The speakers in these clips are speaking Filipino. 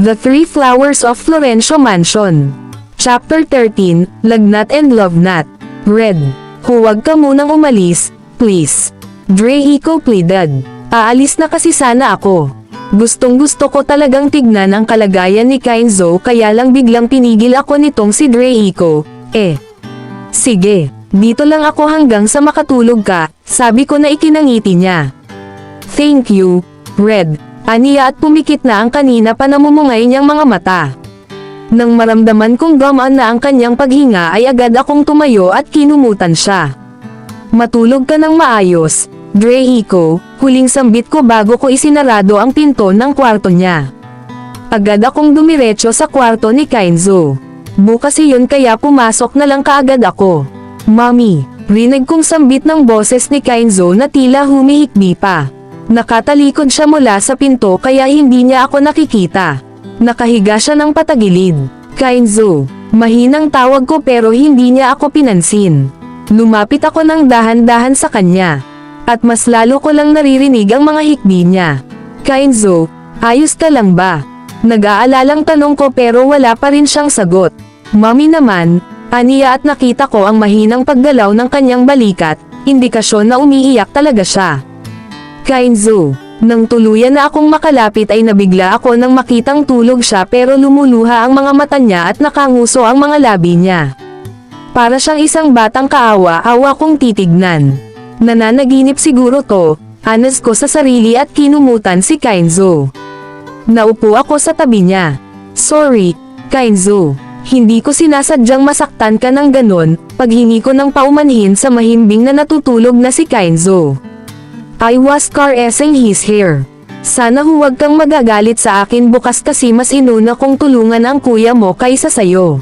The Three Flowers of Florencio Mansion. Chapter 13, Lagnat and Lovenat. Red. Huwag ka munang umalis, please. Drahiko pleaded. Aalis na kasi sana ako. Gustong gusto ko talagang tignan ang kalagayan ni Kainzo kaya lang biglang pinigil ako nitong si Drahiko. Sige, dito lang ako hanggang sa makatulog ka, sabi ko na ikinangiti niya. Thank you, Red. Aniya at pumikit na ang kanina pa namumungay niyang mga mata. Nang maramdaman kong gamaan na ang kanyang paghinga ay agad akong tumayo at kinumutan siya. Matulog ka ng maayos, Drahiko, huling sambit ko bago ko isinarado ang pinto ng kwarto niya. Agad akong dumiretso sa kwarto ni Kainzo. Bukas iyon kaya pumasok na lang kaagad ako. Mommy, rinig kong sambit ng boses ni Kainzo na tila humihikbi pa. Nakatalikod siya mula sa pinto kaya hindi niya ako nakikita. Nakahiga siya ng patagilid. Kainzo, mahinang tawag ko pero hindi niya ako pinansin. Lumapit ako ng dahan-dahan sa kanya. At mas lalo ko lang naririnig ang mga hikbi niya. Kainzo, ayos ka lang ba? Nag-aalalang tanong ko pero wala pa rin siyang sagot. Mommy naman, aniya at nakita ko ang mahinang paggalaw ng kanyang balikat, indikasyon na umiiyak talaga siya. Kainzo, nang tuluyan na akong makalapit ay nabigla ako nang makitang tulog siya pero lumuluha ang mga mata niya at nakanguso ang mga labi niya. Para siyang isang batang kaawa-awa kong titignan. Nananaginip siguro to, anas ko sa sarili at kinumutan si Kainzo. Naupo ako sa tabi niya. Sorry, Kainzo. Hindi ko sinasadyang masaktan ka ng ganon, paghingi ko ng paumanhin sa mahimbing na natutulog na si Kainzo. I was caressing his hair. Sana huwag kang magagalit sa akin bukas kasi mas inuna kong tulungan ang kuya mo kaysa sayo.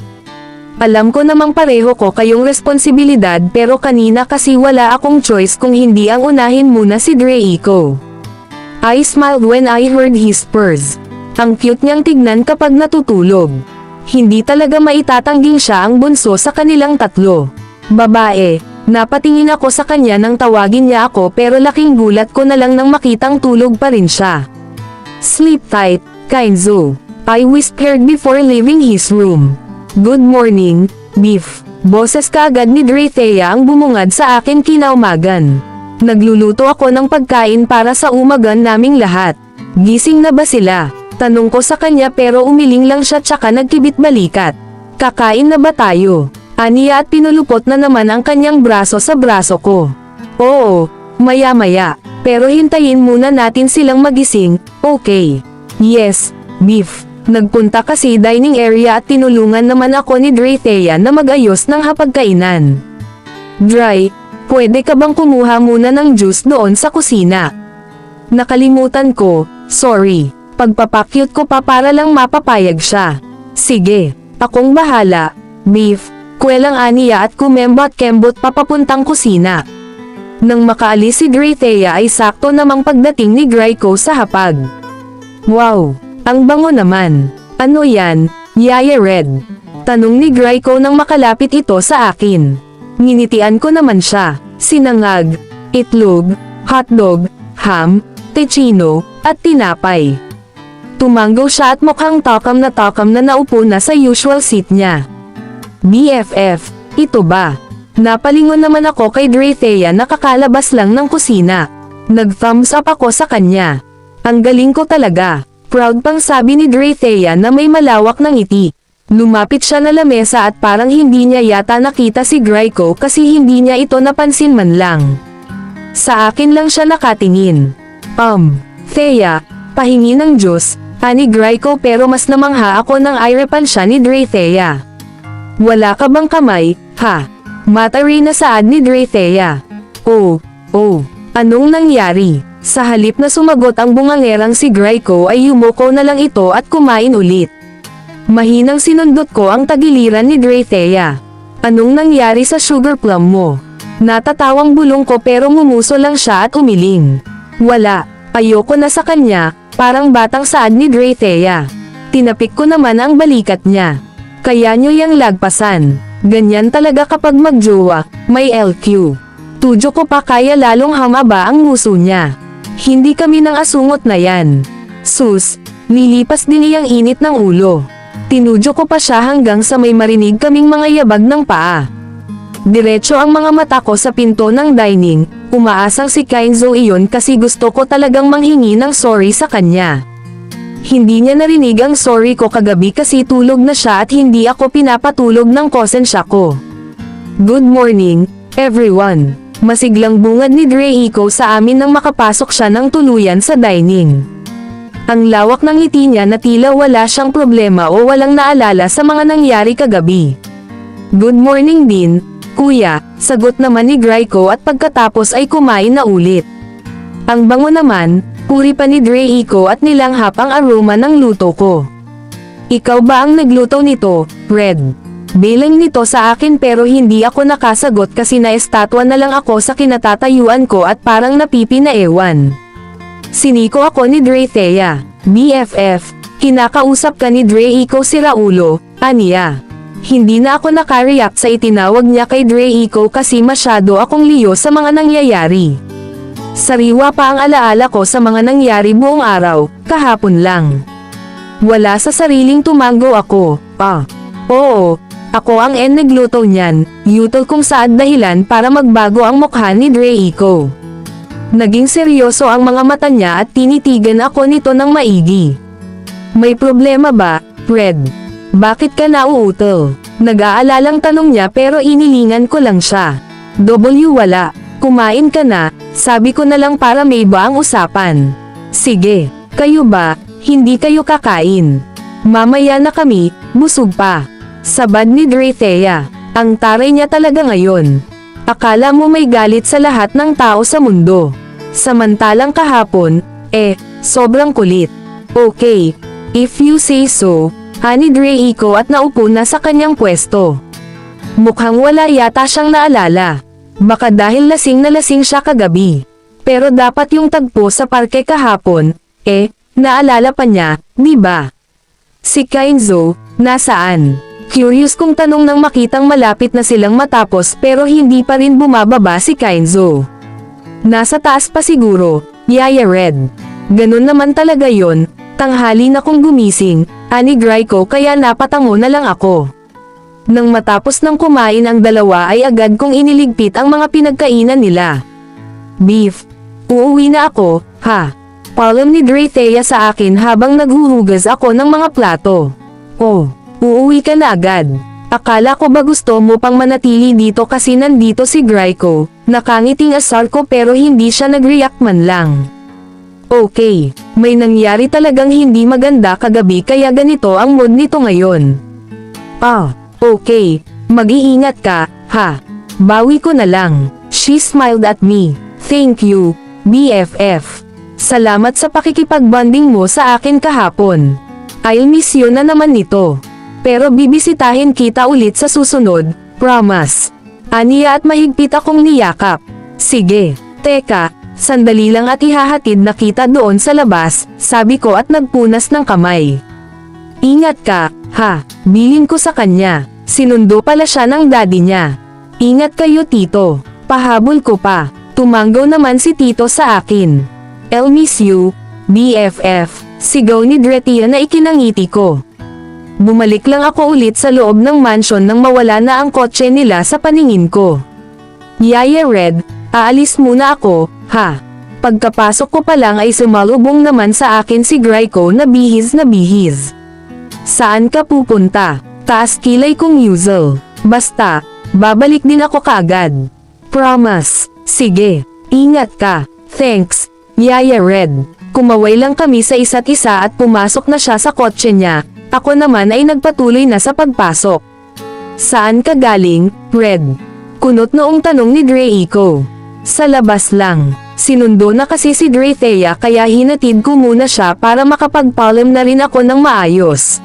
Alam ko namang pareho ko kayong responsibilidad pero kanina kasi wala akong choice kung hindi ang unahin muna si Drahiko. I smiled when I heard his purrs. Ang cute niyang tignan kapag natutulog. Hindi talaga maitatangging siya ang bunso sa kanilang tatlo. Babae. Napatingin ako sa kanya nang tawagin niya ako pero laking gulat ko na lang nang makitang tulog pa rin siya. Sleep tight, Kainzo. I whispered before leaving his room. Good morning, Beef. Boses kaagad ni Drahthea ang bumungad sa akin kinaumagan. Nagluluto ako ng pagkain para sa umagan naming lahat. Gising na ba sila? Tanong ko sa kanya pero umiling lang siya tsaka nagkibit balikat. Kakain na ba tayo? Aniya at pinulupot na naman ang kanyang braso sa braso ko. Oo, maya-maya. Pero hintayin muna natin silang magising, okay? Yes, Beef. Nagpunta kasi dining area at tinulungan naman ako ni Drahthea na mag-ayos ng hapagkainan. Dry, pwede ka bang kumuha muna ng juice doon sa kusina? Nakalimutan ko, sorry. Pagpapakyut ko pa para lang mapapayag siya. Sige, akong bahala, Beef. Kwelang aniya at kumembot-kembot papapuntang kusina. Nang makaalis si Drahthea ay sakto namang pagdating ni Drahiko sa hapag. Wow, ang bango naman. Ano yan, Yaya Red? Tanong ni Drahiko nang makalapit ito sa akin. Nginitian ko naman siya. Sinangag, itlog, hotdog, ham, tocino, at tinapay. Tumanggo siya at mukhang takam na naupo na sa usual seat niya. BFF, ito ba? Napalingon naman ako kay Drahthea na kakalabas lang ng kusina. Nag-thumbs up ako sa kanya. Ang galing ko talaga. Proud pang sabi ni Drahthea na may malawak ng ngiti. Lumapit siya na lamesa at parang hindi niya yata nakita si Drahiko kasi hindi niya ito napansin man lang. Sa akin lang siya nakatingin. Thea, pahingi ng juice, ani Drahiko pero mas namangha ako nang airepan siya ni Drahthea. Wala ka bang kamay, ha? Matari na saad ni Drahthea. Oh, anong nangyari? Sa halip na sumagot ang bungangerang si Drahiko ay yumuko na lang ito at kumain ulit. Mahinang sinundot ko ang tagiliran ni Drahthea. Anong nangyari sa sugar plum mo? Natatawang bulong ko pero ngumuso lang siya at umiling. Wala, ayoko na sa kanya, parang batang saad ni Drahthea. Tinapik ko naman ang balikat niya. Kaya nyo yang lagpasan. Ganyan talaga kapag magjowa, may LQ. Tudyo ko pa kaya lalong hamaba ang nguso niya. Hindi kami nang asungot na yan. Sus, Nilipas din iyang init ng ulo. Tinudyo ko pa siya hanggang sa may marinig kaming mga yabag ng paa. Diretso ang mga mata ko sa pinto ng dining, umaasang si Kainzo iyon kasi gusto ko talagang manghingi ng sorry sa kanya. Hindi niya narinig ang sorry ko kagabi kasi tulog na siya at hindi ako pinapatulog ng kosensya ko. Good morning, everyone. Masiglang bungad ni Reiko sa amin nang makapasok siya ng tuluyan sa dining. Ang lawak ng ngiti niya na tila wala siyang problema o walang naalala sa mga nangyari kagabi. Good morning din, kuya, sagot naman ni Reiko at pagkatapos ay kumain na ulit. Ang bango naman, puri pa ni Reiko at nilanghap ang aroma ng luto ko. Ikaw ba ang nagluto nito, Red? Bilang nito sa akin pero hindi ako nakasagot kasi naestatwa na lang ako sa kinatatayuan ko at parang napipinaewan. Siniko ako ni Thea. BFF, kinakausap ka ni Reiko si Raulo, aniya. Hindi na ako nakareact sa itinawag niya kay Reiko kasi masyado akong liyo sa mga nangyayari. Sariwa pa ang alaala ko sa mga nangyari buong araw, kahapon lang. Wala sa sariling tumango ako, oo. Ako ang nagluto niyan, yutol kung saan dahilan para magbago ang mukha ni Reiko. Naging seryoso ang mga mata niya at tinitigan ako nito ng maigi. May problema ba, Red? Bakit ka nauutol? Nag-aalalang tanong niya pero inilingan ko lang siya. Wala. Kumain ka na, sabi ko na lang para may iba ang usapan. Sige, kayo ba, hindi kayo kakain? Mamaya na kami, busog pa. Sabad ni Thea. Ang taray niya talaga ngayon. Akala mo may galit sa lahat ng tao sa mundo. Samantalang kahapon, sobrang kulit. Okay, if you say so, hani Reiko at naupo na sa kanyang pwesto. Mukhang wala yata siyang naalala. Baka dahil lasing na lasing siya kagabi. Pero dapat yung tagpo sa parke kahapon, naalala pa niya, di ba? Si Kainzo, nasaan? Curious kong tanong nang makitang malapit na silang matapos pero hindi pa rin bumababa si Kainzo. Nasa taas pa siguro, Yaya Red. Ganun naman talaga yon, tanghali na kong gumising, ani Reiko kaya napatango na lang ako. Nang matapos ng kumain ang dalawa ay agad kong iniligpit ang mga pinagkainan nila. Beef. Uuwi na ako, ha? Paalam ni Thea sa akin habang naghuhugas ako ng mga plato. Oh. Uuwi ka na agad. Akala ko ba gusto mo pang manatili dito kasi nandito si Reiko. Nakangiting asar ko pero hindi siya nag-react man lang. Okay, may nangyari talagang hindi maganda kagabi kaya ganito ang mood nito ngayon. Okay, mag-iingat ka, ha? Bawi ko na lang. She smiled at me. Thank you, BFF. Salamat sa pakikipagbonding mo sa akin kahapon. I'll miss you na naman nito. Pero bibisitahin kita ulit sa susunod, promise. Aniya at mahigpit akong niyakap. Sige, teka, sandali lang at ihahatid na kita doon sa labas, sabi ko at nagpunas ng kamay. Ingat ka, ha, bilin ko sa kanya. Sinundo pala siya ng daddy niya. Ingat kayo tito, pahabol ko pa. Tumanggaw naman si tito sa akin. I'll miss you, BFF, sigaw ni Thea na ikinangiti ko. Bumalik lang ako ulit sa loob ng mansion nang mawala na ang kotse nila sa paningin ko. Yaya Red, aalis muna ako, ha? Pagkapasok ko pa lang ay sumalubong naman sa akin si Reiko na bihis na bihis. Saan ka pupunta? Taas kilay kong usual. Basta, babalik din ako kaagad. Promise. Sige, ingat ka. Thanks, Yaya Red. Kumaway lang kami sa isa't isa at pumasok na siya sa kotse niya. Ako naman ay nagpatuloy na sa pagpasok. Saan ka galing, Red? Kunot noong tanong ni Reiko. Sa labas lang. Sinundo na kasi si Thea kaya hinatid ko muna siya para makapagpaalam na rin ako ng maayos.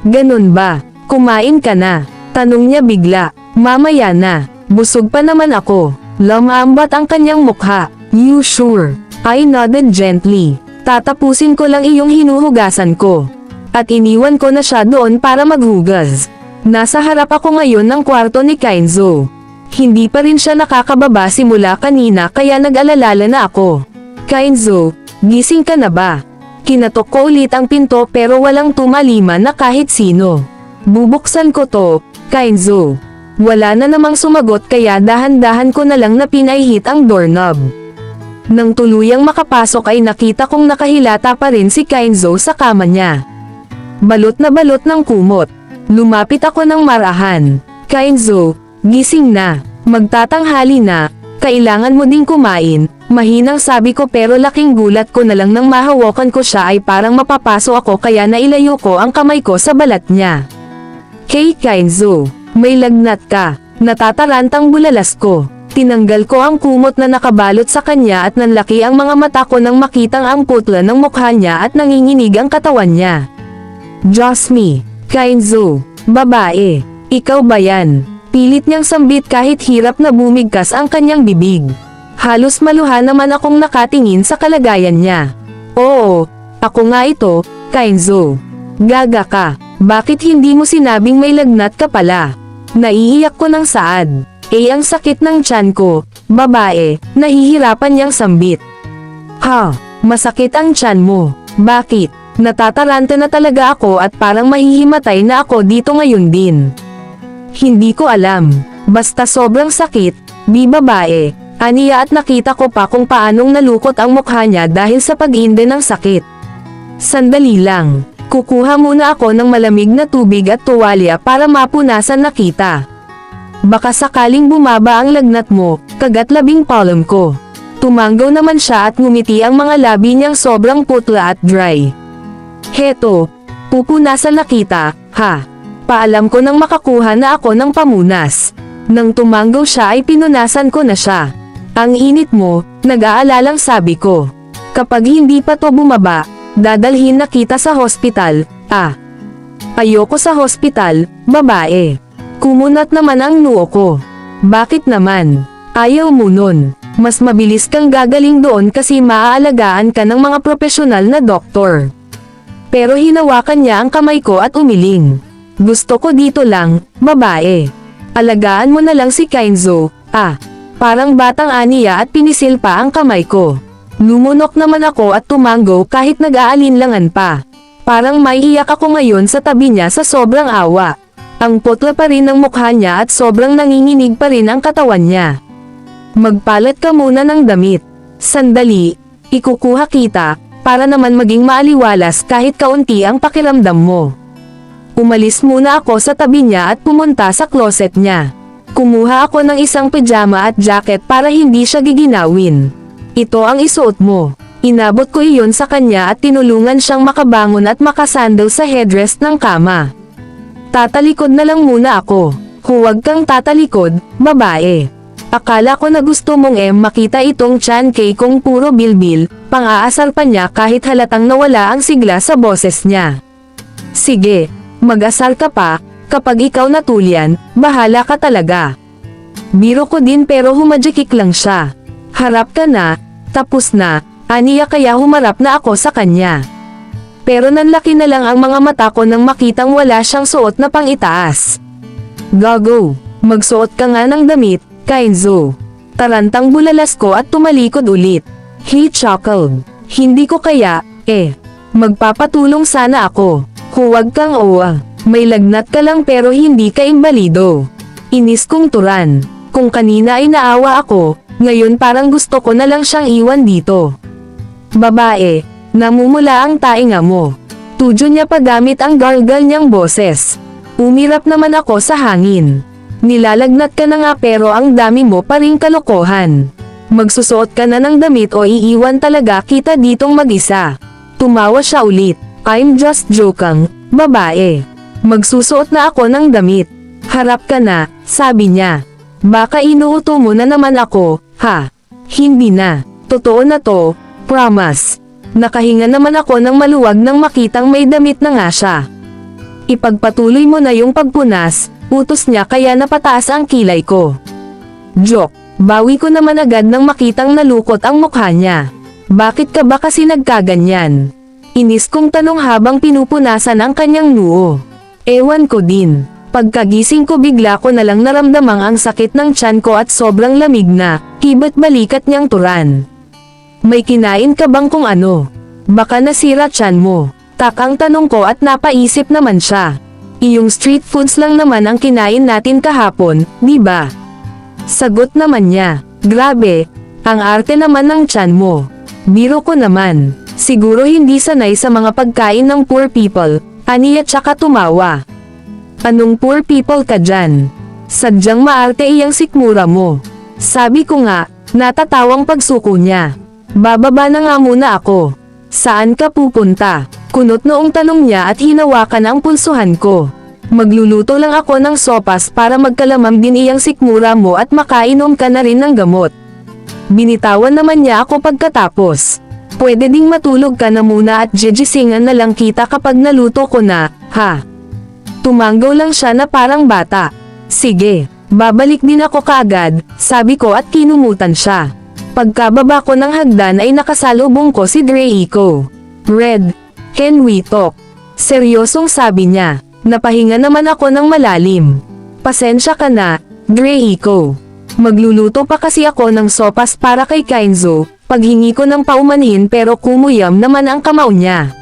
Ganun ba? Kumain ka na? Tanong niya bigla. Mamaya na. Busog pa naman ako. Lamambat ang kanyang mukha. You sure? I nodded gently. Tatapusin ko lang iyong hinuhugasan ko. At iniwan ko na siya doon para maghugas. Nasa harap ako ngayon ng kwarto ni Kainzo. Hindi pa rin siya nakakababa simula kanina kaya nag-alalala na ako. Kainzo, gising ka na ba? Kinatok ko ulit ang pinto pero walang tumaliman na kahit sino. Bubuksan ko to, Kainzo. Wala na namang sumagot kaya dahan-dahan ko na lang na pinaihit ang doorknob. Nang tuluyang makapasok ay nakita kong nakahilata pa rin si Kainzo sa kama niya. Balot na balot ng kumot. Lumapit ako ng marahan. Kainzo, gising na. Magtatanghali na. Kailangan mo ding kumain. Mahinang sabi ko pero laking gulat ko na lang nang mahawakan ko siya ay parang mapapaso ako kaya nailayo ko ang kamay ko sa balat niya. Kay Kainzo, may lagnat ka. Natatarantang bulalas ko. Tinanggal ko ang kumot na nakabalot sa kanya at nanlaki ang mga mata ko nang makitang ang putla ng mukha niya at nanginginig ang katawan niya. Diyos me, Kainzo, babae, ikaw ba yan? Pilit niyang sambit kahit hirap na bumigkas ang kanyang bibig. Halos maluha naman akong nakatingin sa kalagayan niya. Oo, ako nga ito, Kainzo. Gaga ka, bakit hindi mo sinabing may lagnat ka pala? Naiiyak ko ng saad. Ang sakit ng tiyan ko, babae, nahihirapan niyang sambit. Ha, masakit ang tiyan mo. Bakit? Natataranta na talaga ako at parang mahihimatay na ako dito ngayon din. Hindi ko alam. Basta sobrang sakit, di babae. Aniya at nakita ko pa kung paanong nalukot ang mukha niya dahil sa pag-inde ng sakit. Sandali lang. Kukuha muna ako ng malamig na tubig at tuwalya para mapunasan na kita. Baka sakaling bumaba ang lagnat mo, kagat labing palm ko. Tumanggaw naman siya at ngumiti ang mga labi niyang sobrang putla at dry. Heto, pupunasan na kita, ha? Paalam ko nang makakuha na ako ng pamunas. Nang tumanggaw siya ay pinunasan ko na siya. Ang init mo, nag-aalalang sabi ko. Kapag hindi pa to bumaba, dadalhin na kita sa hospital, Ayoko sa hospital, babae. Kumunat naman ang noo ko. Bakit naman? Ayaw mo nun. Mas mabilis kang gagaling doon kasi maaalagaan ka ng mga profesional na doktor. Pero hinawakan niya ang kamay ko at umiling. Gusto ko dito lang, babae. Alagaan mo na lang si Kainzo, Parang batang aniya at pinisil pa ang kamay ko. Lumunok naman ako at tumanggo kahit nag-aalinlangan pa. Parang maiiyak ako ngayon sa tabi niya sa sobrang awa. Ang putla pa rin ng mukha niya at sobrang nanginginig pa rin ang katawan niya. Magpalat ka muna ng damit. Sandali, ikukuha kita, para naman maging maaliwalas kahit kaunti ang pakiramdam mo. Umalis muna ako sa tabi niya at pumunta sa closet niya. Kumuha ako ng isang pajama at jacket para hindi siya giginawin. Ito ang isuot mo. Inabot ko iyon sa kanya at tinulungan siyang makabangon at makasandal sa headrest ng kama. Tatalikod na lang muna ako. Huwag kang tatalikod, babae. Akala ko na gusto mong makita itong tiyan kay kung puro bilbil, pang-aasar pa niya kahit halatang nawala ang sigla sa boses niya. Sige. Mag-asar ka pa, kapag ikaw natulyan, bahala ka talaga. Biro ko din pero humadjikik lang siya. Harap ka na, tapos na, aniya kaya humarap na ako sa kanya. Pero nanlaki na lang ang mga mata ko nang makitang wala siyang suot na pang-itaas. Gago, magsuot ka nga ng damit, Kainzo. Tarantang bulalas ko at tumalikod ulit. He chuckled. Hindi ko kaya, magpapatulong sana ako. Huwag kang may lagnat ka lang pero hindi ka imbalido. Inis kong turan. Kung kanina ay naawa ako, ngayon parang gusto ko na lang siyang iwan dito. Babae, namumula ang tainga mo. Tudyo niya pa gamit ang gargle niyang boses. Umirap naman ako sa hangin. Nilalagnat ka na nga pero ang dami mo pa ring kalokohan. Magsusuot ka na ng damit o iiwan talaga kita ditong mag-isa. Tumawa siya ulit. I'm just joking, babae. Magsusuot na ako ng damit. Harap ka na, sabi niya. Baka inuuto mo na naman ako, ha? Hindi na. Totoo na to, promise. Nakahinga naman ako ng maluwag nang makitang may damit na nga siya. Ipagpatuloy mo na yung pagpunas, utos niya kaya napataas ang kilay ko. Joke, bawi ko naman agad nang makitang nalukot ang mukha niya. Bakit ka ba kasi nagkaganyan? Inis kong tanong habang pinupunasan ang kanyang noo. Ewan ko din. Pagkagising ko bigla ko nalang naramdamang ang sakit ng tiyan ko at sobrang lamig na, hiba't balikat niyang turan. May kinain ka bang kung ano? Baka nasira tiyan mo. Takang tanong ko at napaisip naman siya. Iyong street foods lang naman ang kinain natin kahapon, di ba? Sagot naman niya. Grabe, ang arte naman ng tiyan mo. Biro ko naman. Siguro hindi sanay sa mga pagkain ng poor people, aniya tsaka tumawa. Anong poor people ka dyan? Sadyang maarte iyang sikmura mo. Sabi ko nga, natatawang pagsuko niya. Bababa na nga muna ako. Saan ka pupunta? Kunot noong tanong niya at hinawakan ang pulsuhan ko. Magluluto lang ako ng sopas para magkalamam din iyang sikmura mo at makainom ka na rin ng gamot. Binitawan naman niya ako pagkatapos. Pwede ding matulog ka na muna at jijisingan na lang kita kapag naluto ko na, ha? Tumanggaw lang siya na parang bata. Sige, babalik din ako kaagad, sabi ko at kinumutan siya. Pagkababa ko ng hagdan ay nakasalubong ko si Draco. Red, can we talk? Seryosong sabi niya. Napahinga naman ako ng malalim. Pasensya ka na, Draco. Magluluto pa kasi ako ng sopas para kay Kainzo, paghingi ko ng paumanhin pero kumuyam naman ang kamao niya.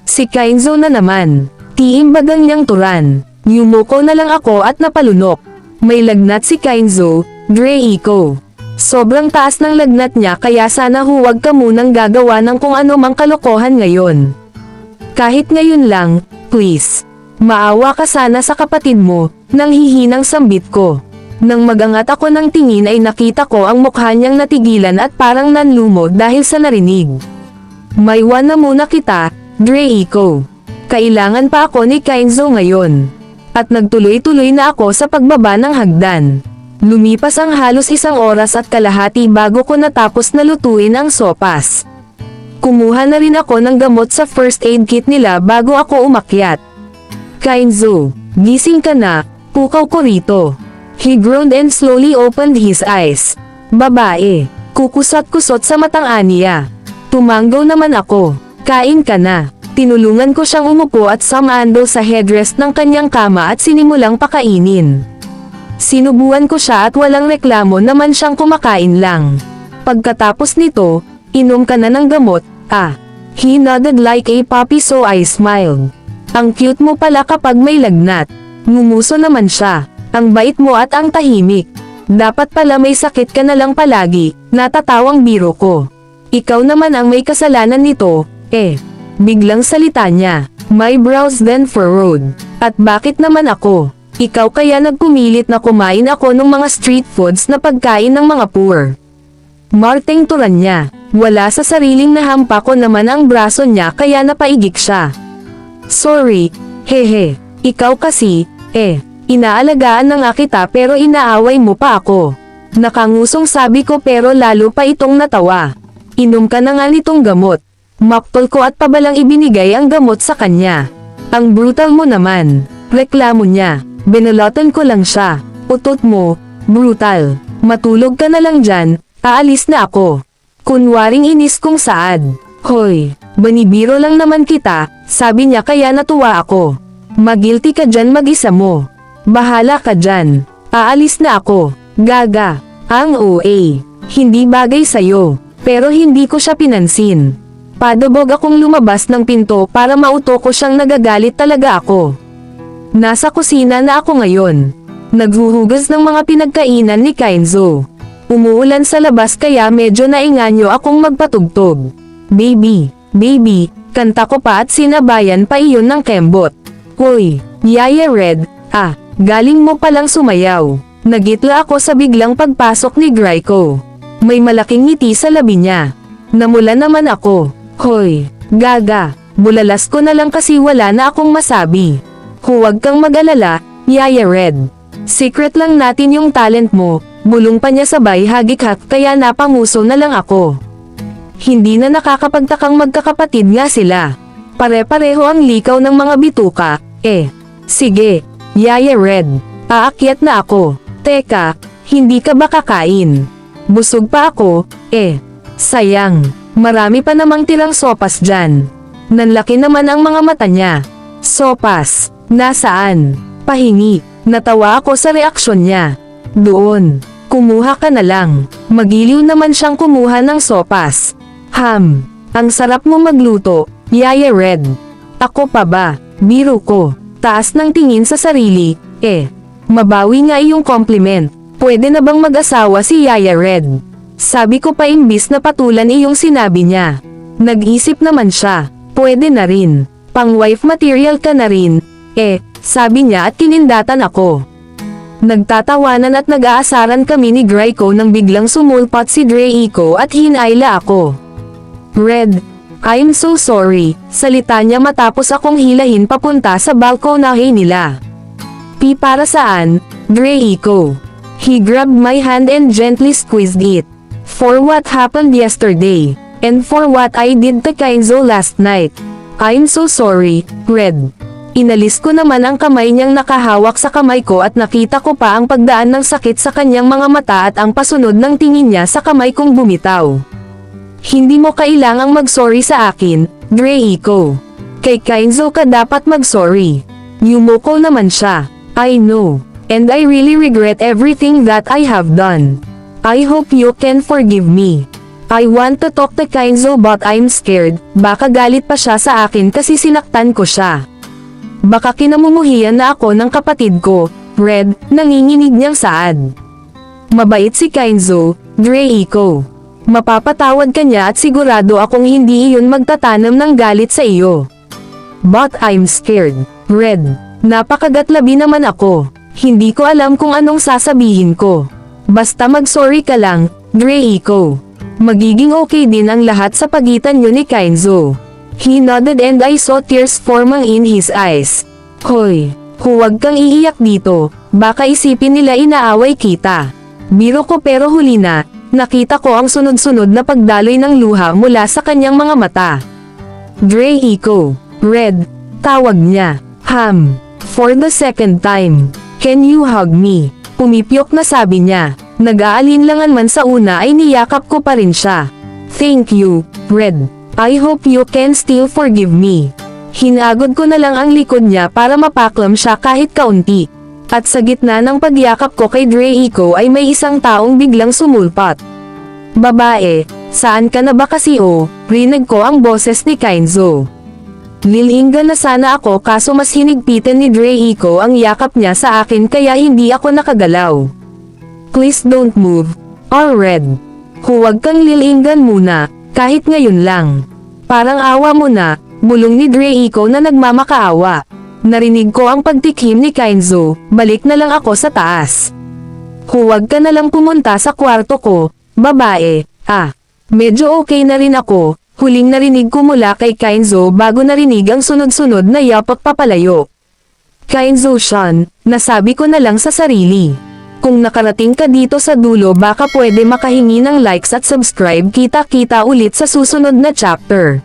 Si Kainzo na naman. Tiimbagang niyang turan. Yumuko na lang ako at napalunok. May lagnat si Kainzo, Draco. Sobrang taas ng lagnat niya kaya sana huwag ka munang gagawa ng kung ano mang kalokohan ngayon. Kahit ngayon lang, please. Maawa ka sana sa kapatid mo, nang hihinang sambit ko. Nang magangat ako ng tingin ay nakita ko ang mukha niyang natigilan at parang nanlumod dahil sa narinig. Maiwan na muna kita, Draco. Kailangan pa ako ni Kainzo ngayon. At nagtuloy-tuloy na ako sa pagbaba ng hagdan. Lumipas ang halos 1 oras at kalahati bago ko natapos na lutuin ang sopas. Kumuha na rin ako ng gamot sa first aid kit nila bago ako umakyat. Kainzo, gising ka na, pukaw ko rito. He groaned and slowly opened his eyes. Babae, kukusot-kusot sa matang aniya. Tumanggaw naman ako. Kain ka na. Tinulungan ko siyang umupo at sumando sa headrest ng kanyang kama at sinimulang pakainin. Sinubuan ko siya at walang reklamo naman siyang kumakain lang. Pagkatapos nito, inom ka na ng gamot, ah. He nodded like a puppy so I smiled. Ang cute mo pala kapag may lagnat. Ngumuso naman siya. Ang bait mo at ang tahimik. Dapat pala may sakit ka na lang palagi, natatawang biro ko. Ikaw naman ang may kasalanan nito, eh. Biglang salita niya. My brows then furrowed. At bakit naman ako? Ikaw kaya nagpumilit na kumain ako ng mga street foods na pagkain ng mga poor. Marteng turan niya. Wala sa sariling nahampa ko naman ang braso niya kaya napaigik siya. Sorry, hehe. Ikaw kasi, inaalagaan na nga kita pero inaaway mo pa ako. Nakangusong sabi ko pero lalo pa itong natawa. Inom ka na nga nitong gamot. Maktol ko at pabalang ibinigay ang gamot sa kanya. Ang brutal mo naman. Reklamo niya. Binalotan ko lang siya. Utot mo, brutal. Matulog ka na lang dyan, aalis na ako. Kunwaring inis kong saad. Hoy, banibiro lang naman kita, sabi niya kaya natuwa ako. Magilty ka dyan mag-isa mo. Bahala ka dyan. Aalis na ako. Gaga. Ang OA. Hindi bagay sa'yo. Pero hindi ko siya pinansin. Padabog akong lumabas ng pinto para mauto ko siyang nagagalit talaga ako. Nasa kusina na ako ngayon. Naghuhugas ng mga pinagkainan ni Kainzo. Umuulan sa labas kaya medyo nainganyo akong magpatugtog. Baby, kanta ko pa at sinabayan pa iyon ng kembot. Hoy, Yaya Red, galing mo palang sumayaw. Nagitla ako sa biglang pagpasok ni Draco. May malaking ngiti sa labi niya. Namula naman ako. Hoy, gaga, bulalas ko na lang kasi wala na akong masabi. Huwag kang mag-alala, Yaya Red. Secret lang natin yung talent mo, bulong pa niya sabay hagik-hak kaya napanguso na lang ako. Hindi na nakakapagtakang magkakapatid nga sila. Pare-pareho ang likaw ng mga bituka, Sige, Yaya Red, aakyat na ako. Teka, hindi ka ba kakain? Busog pa ako, sayang, marami pa namang tirang sopas dyan. Nanlaki naman ang mga mata niya. Sopas, nasaan? Pahingi, natawa ako sa reaksyon niya. Doon, kumuha ka na lang. Magiliw naman siyang kumuha ng sopas. Ang sarap mo magluto, Yaya Red. Ako pa ba? Biro ko. Taas ng tingin sa sarili, mabawi nga iyong compliment. Pwede na bang mag-asawa si Yaya Red? Sabi ko pa imbis na patulan iyong sinabi niya. Nag-isip naman siya, pwede na rin. Pang-wife material ka na rin. Sabi niya at kinindatan ako. Nagtatawanan at nag-aasaran kami ni Draco nang biglang sumulpat si Draco at hinayla ako. Red, I'm so sorry, salita niya matapos akong hilahin papunta sa balkonahe nila. Para saan, Draco? He grabbed my hand and gently squeezed it. For what happened yesterday, and for what I did to Kainzo last night. I'm so sorry, Red. Inalis ko naman ang kamay niyang nakahawak sa kamay ko at nakita ko pa ang pagdaan ng sakit sa kanyang mga mata at ang pasunod ng tingin niya sa kamay kong bumitaw. Hindi mo kailangang mag-sorry sa akin, Draco. Kay Kainzo ka dapat mag-sorry. Yumoko naman siya. I know. And I really regret everything that I have done. I hope you can forgive me. I want to talk to Kainzo but I'm scared, baka galit pa siya sa akin kasi sinaktan ko siya. Baka kinamumuhian na ako ng kapatid ko, Red, nanginginig niyang saad. Mabait si Kainzo, Draco. Mapapatawad ka niya at sigurado akong hindi iyon magtatanam ng galit sa iyo. But I'm scared, Red. Napakagatlabi naman ako. Hindi ko alam kung anong sasabihin ko. Basta mag-sorry ka lang, Draco. Magiging okay din ang lahat sa pagitan niyo ni Kainzo. He nodded and I saw tears forming in his eyes. Hoy, huwag kang iiyak dito, baka isipin nila inaaway kita. Biro ko pero huli na, nakita ko ang sunod-sunod na pagdaloy ng luha mula sa kanyang mga mata. Draco, Red, tawag niya. For the second time, can you hug me? Pumipyok na sabi niya. Nag-aalinlangan man sa una ay niyakap ko pa rin siya. Thank you, Red. I hope you can still forgive me. Hinagod ko na lang ang likod niya para mapaklam siya kahit kaunti. At sa gitna ng pagyakap ko kay Draco ay may isang taong biglang sumulpat. Babae, saan ka na ba kasi rinig ko ang boses ni Kainzo. Lilinggan na sana ako kaso mas hinigpitan ni Draco ang yakap niya sa akin kaya hindi ako nakagalaw. Please don't move, or Red. Huwag kang lilinggan muna. Kahit ngayon lang. Parang awa mo na, bulong ni Draco na nagmamakaawa. Narinig ko ang pagtikhim ni Kainzo, balik na lang ako sa taas. Huwag ka na lang pumunta sa kwarto ko, babae. Medyo okay na rin ako, huling narinig ko mula kay Kainzo bago narinig ang sunod-sunod na yapak papalayo. Kainzo-san, nasabi ko na lang sa sarili. Kung nakarating ka dito sa dulo baka pwede makahingi ng likes at subscribe. Kita-kita ulit sa susunod na chapter.